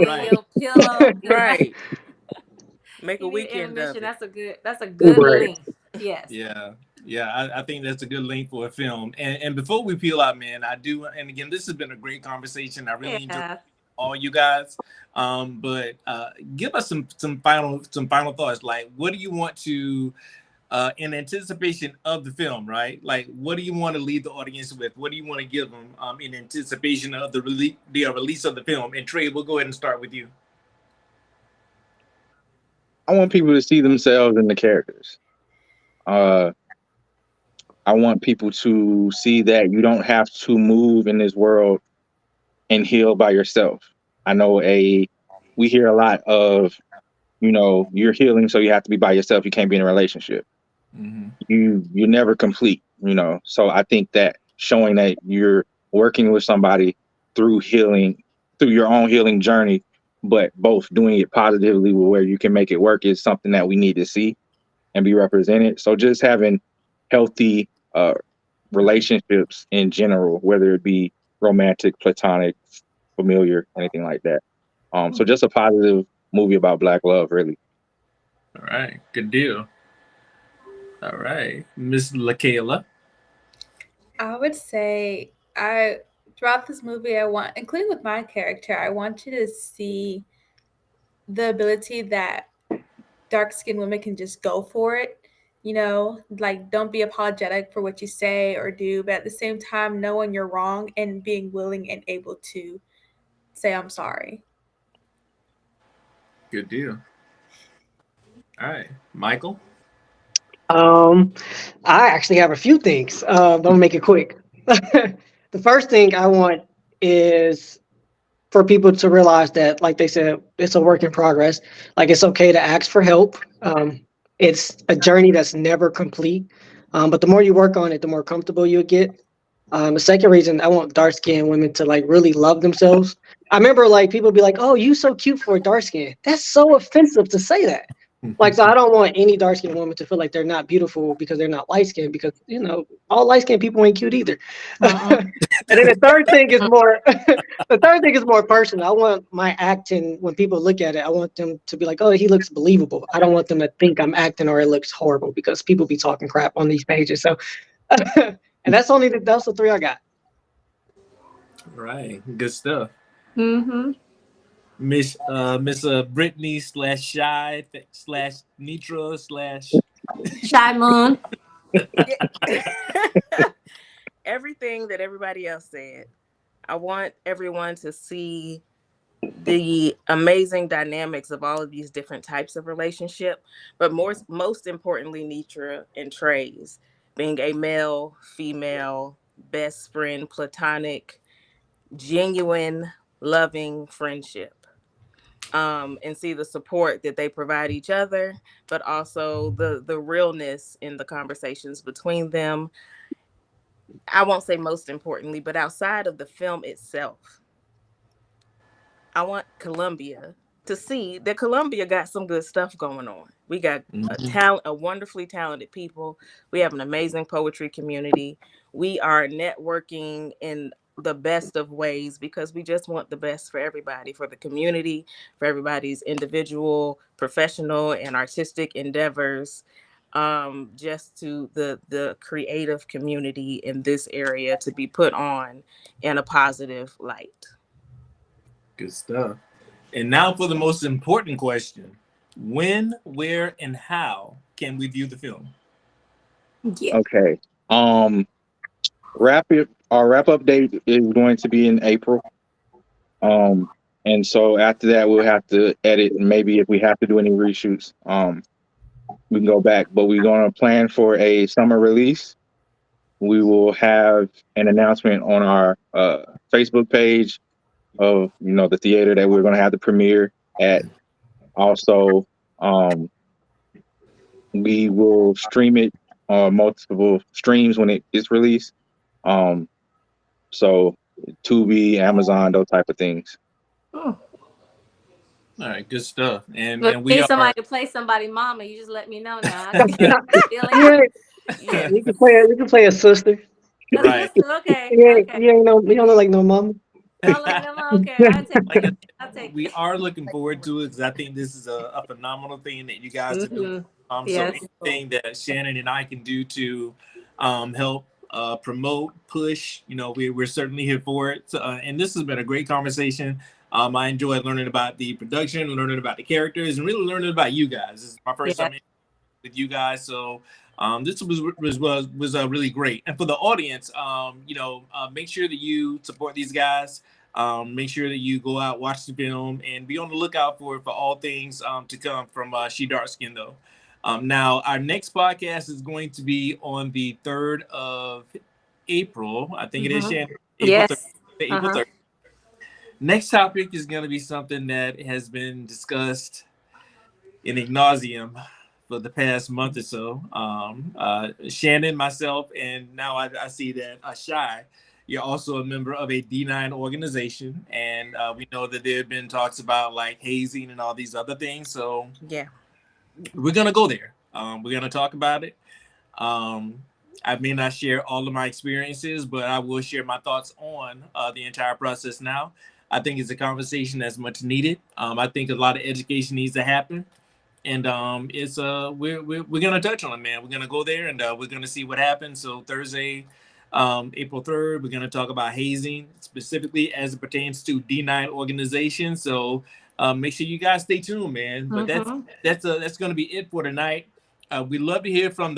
your pillow. Right. Make a weekend of it. That's a good length. Yes. Yeah, I think that's a good length for a film. And before we peel out, man, I do. And again, this has been a great conversation. I really enjoyed all you guys. But give us some final thoughts. Like, what do you want to, in anticipation of the film, right? Like, what do you want to leave the audience with? What do you want to give them in anticipation of the release of the film? And Trey, we'll go ahead and start with you. I want people to see themselves in the characters. I want people to see that you don't have to move in this world and heal by yourself. I know we hear a lot of, you know, you're healing, so you have to be by yourself. You can't be in a relationship. You're never complete, you know. So I think that showing that you're working with somebody through healing, through your own healing journey, but both doing it positively where you can make it work is something that we need to see and be represented. So just having healthy relationships in general, whether it be romantic, platonic, familiar, anything like that. So just a positive movie about Black love, really. All right, good deal. All right, Miss LaKayla. I would say throughout this movie, including with my character, I want you to see the ability that dark-skinned women can just go for it. Like, don't be apologetic for what you say or do, but at the same time, knowing you're wrong and being willing and able to say, I'm sorry. Good deal. All right, Michael. I actually have a few things. I'm gonna make it quick. The first thing I want is for people to realize that, like they said, it's a work in progress. Like, it's okay to ask for help. It's a journey that's never complete. But the more you work on it, the more comfortable you get. The second reason I want dark skinned women to like really love themselves. I remember like people be like, "Oh, you so cute for a dark skin." That's so offensive to say that. Like, so I don't want any dark skinned woman to feel like they're not beautiful because they're not light skinned, because all light skinned people ain't cute either. And then the third thing is more the third thing is more personal. I want my acting, when people look at it, I want them to be like, "Oh, he looks believable." I don't want them to think I'm acting or it looks horrible, because people be talking crap on these pages. So and that's the three I got. Right, good stuff. Mm-hmm. Miss Brittany / Nitra / Shy Moon. Everything that everybody else said. I want everyone to see the amazing dynamics of all of these different types of relationship, but most importantly, Nitra and Trey's being a male, female, best friend, platonic, genuine, loving friendship. And see the support that they provide each other, but also the realness in the conversations between them. I won't say most importantly, but outside of the film itself, I want Columbia to see that Columbia got some good stuff going on. We got a wonderfully talented people. We have an amazing poetry community. We are networking in the best of ways because we just want the best for everybody, for the community, for everybody's individual, professional, and artistic endeavors. Just to the creative community in this area to be put on in a positive light. Good stuff. And now for the most important question: when, where, and how can we view the film? Yeah. Okay. Our wrap up date is going to be in April. And so after that, we'll have to edit, and maybe if we have to do any reshoots, we can go back. But we're going to plan for a summer release. We will have an announcement on our Facebook page of the theater that we're going to have the premiere at. Also, we will stream it on multiple streams when it is released. So Tubi, Amazon, those type of things. Oh. All right, good stuff. And Look, we need somebody are to play somebody mama. You just let me know now. Yeah, Yeah. you can play a sister. right. Okay. You Okay. ain't you don't look like no mama. Oh, like mama. Okay. Like I'll take we it. are looking forward to it because I think this is a phenomenal thing that you guys are doing. So Yes. anything that Shannon and I can do to help promote, push, we're certainly here for it. And this has been a great conversation. I enjoyed learning about the production, learning about the characters, and really learning about you guys. This is my first time with you guys, so this was really great. And for the audience, make sure that you support these guys. Make sure that you go out, watch the film, and be on the lookout for all things to come from She Dark Skin Though. Now, our next podcast is going to be on the 3rd of April. I think it is, Shannon. April 3rd. April 3rd. Next topic is going to be something that has been discussed in ad nauseum for the past month or so. Shannon, myself, and now I see that Shy, you're also a member of a D9 organization, and we know that there have been talks about like hazing and all these other things. So Yeah, we're gonna go there. We're gonna talk about it. I may not share all of my experiences, but I will share my thoughts on the entire process now. I think it's a conversation that's much needed. I think a lot of education needs to happen. And it's we're gonna touch on it, man. We're gonna go there and we're gonna see what happens. So Thursday, April 3rd, we're gonna talk about hazing specifically as it pertains to D9 organizations. So make sure you guys stay tuned, man. But that's going to be it for tonight. We'd love to hear from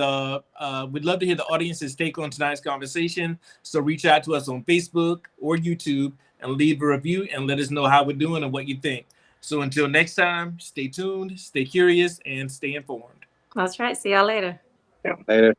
we'd love to hear the audience's take on tonight's conversation. So reach out to us on Facebook or YouTube and leave a review and let us know how we're doing and what you think. So until next time, stay tuned, stay curious, and stay informed. That's right. See y'all later. Yeah, later.